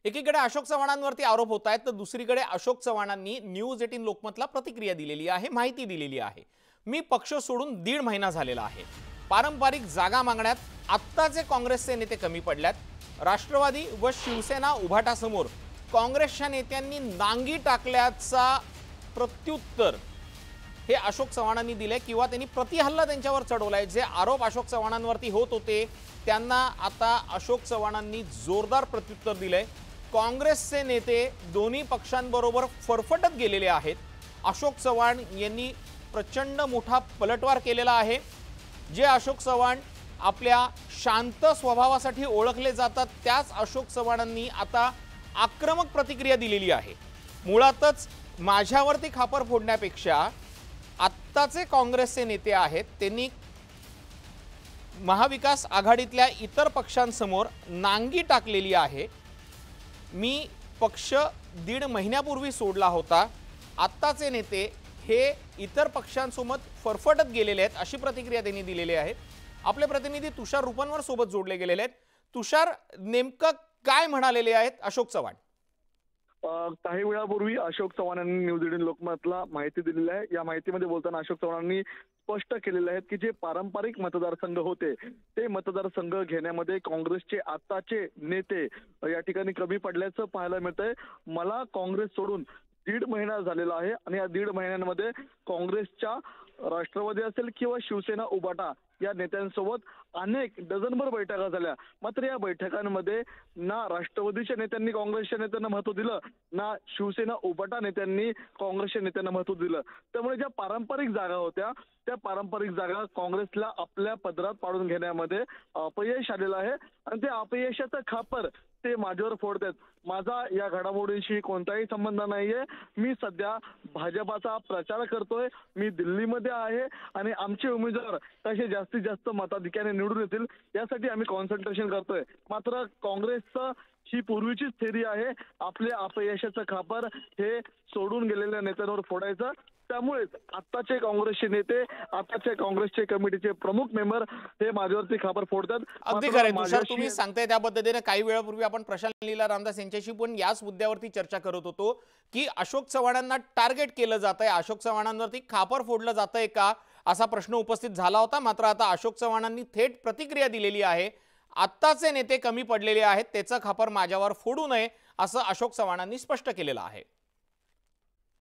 एकीकडे अशोक चव्हाणांवरती आरोप होत आहेत तर दुसरीकडे अशोक चव्हाणांनी न्यूज 18 लोकमतला प्रतिक्रिया दिलेली आहे, माहिती दिलेली आहे। मी पक्ष सोडून 1.5 महिना झालेला आहे। पारंपरिक जागा मागण्यात आत्ताचे काँग्रेसचे नेते कमी पडल्यात। राष्ट्रवादी व शिवसेना उभाटासमोर काँग्रेसच्या नेत्यांनी नांगी टाकल्याचा प्रत्युत्तर हे अशोक चव्हाणांनी दिले किंवा त्यांनी प्रतिहल्ला त्यांच्यावर चढवलाय। जे आरोप अशोक चव्हाणांवरती होत होते त्यांना आता अशोक चव्हाणांनी जोरदार प्रत्युत्तर दिले। काँग्रेसचे नेते दोन्ही पक्षांबरोबर फरफटत गेलेले आहेत। अशोक चव्हाण यांनी प्रचंड मोठा पलटवार केलेला आहे। जे अशोक चव्हाण आपल्या शांत स्वभावासाठी ओळखले जातात त्याच अशोक चव्हाणांनी आता आक्रमक प्रतिक्रिया दिलेली आहे। मुळातच माझ्यावरती खापर फोडण्यापेक्षा आत्ताचे काँग्रेसचे नेते आहेत त्यांनी महाविकास आघाडीतल्या इतर पक्षांसमोर नांगी टाकलेली आहे। मी पक्ष 1.5 महिन्यापूर्वी सोडला होता, आत्ताचे नेते हे इतर पक्षांसोबत फरफटत गेलेले आहेत अशी प्रतिक्रिया त्यांनी दिलेली आहे। आपले प्रतिनिधी तुषार रुपनवर सोबत जोडले गेलेले आहेत। तुषार, नेमकं काय म्हणालेले आहेत अशोक चव्हाण? काही वेळापूर्वी अशोक चव्हाणांनी न्यूज 18 लोकमतला माहिती दिलेली आहे। या माहितीमध्ये बोलताना अशोक चव्हाणांनी स्पष्ट केलेले आहेत की जे पारंपरिक मतदारसंघ होते ते मतदारसंघ घेण्यामध्ये काँग्रेसचे आताचे नेते या ठिकाणी कमी पडल्याचं पाहायला मिळतंय। मला काँग्रेस सोडून 1.5 महिना झालेला आहे आणि या 1.5 महिन्यांमध्ये काँग्रेसच्या राष्ट्रवादी असेल किंवा शिवसेना उभाटा या नेत्यांसोबत अनेक डझनभर बैठका झाल्या। मात्र या बैठकांमध्ये ना राष्ट्रवादीच्या नेत्यांनी काँग्रेसच्या नेत्यांना महत्त्व दिलं, ना शिवसेना उभाटा नेत्यांनी काँग्रेसच्या नेत्यांना महत्त्व दिलं। त्यामुळे ज्या पारंपरिक जागा होत्या त्या पारंपरिक जागा काँग्रेसला आपल्या पदरात पाडून घेण्यामध्ये अपयश आलेलं आहे आणि ते अपयशाचं खापर ते माझ्यावर फोडतात। माझा या घडामोडींशी कोणताही संबंध नाहीये। मी सध्या भाजपाचा प्रचार करतोय, मी दिल्लीमध्ये आहे आणि आमचे उमेदवार कसे जास्तीत जास्त मताधिक्याने निवडून येतील यासाठी आम्ही कॉन्सन्ट्रेशन करतोय। मात्र काँग्रेसचं ही पूर्वीचीच थेरी आहे, आपल्या अपयशाचं खापर हे सोडून गेलेल्या नेत्यांवर फोडायचं। त्यामुळेच आत्ताचे काँग्रेसचे नेते, आताचे काँग्रेसचे कमिटीचे प्रमुख मेंबर हे माझ्यावरती खापर फोडतात। अगदी खरं तुषार, तुम्ही सांगताय त्या पद्धतीने काही वेळापूर्वी आपण प्रशांत लीला रामदास यांच्याशी पण याच मुद्द्यावरती चर्चा करत होतो की अशोक चव्हाणांना टार्गेट केलं जातंय, अशोक चव्हाणांवरती खापर फोडलं जातंय का असा प्रश्न उपस्थित झाला होता। मात्र आता अशोक चव्हाणांनी थेट प्रतिक्रिया दिलेली आहे। आत्ताचे नेते कमी पडलेले आहेत, त्याचं खापर माझ्यावर फोडू नये असं अशोक चव्हाणांनी स्पष्ट केलेलं आहे।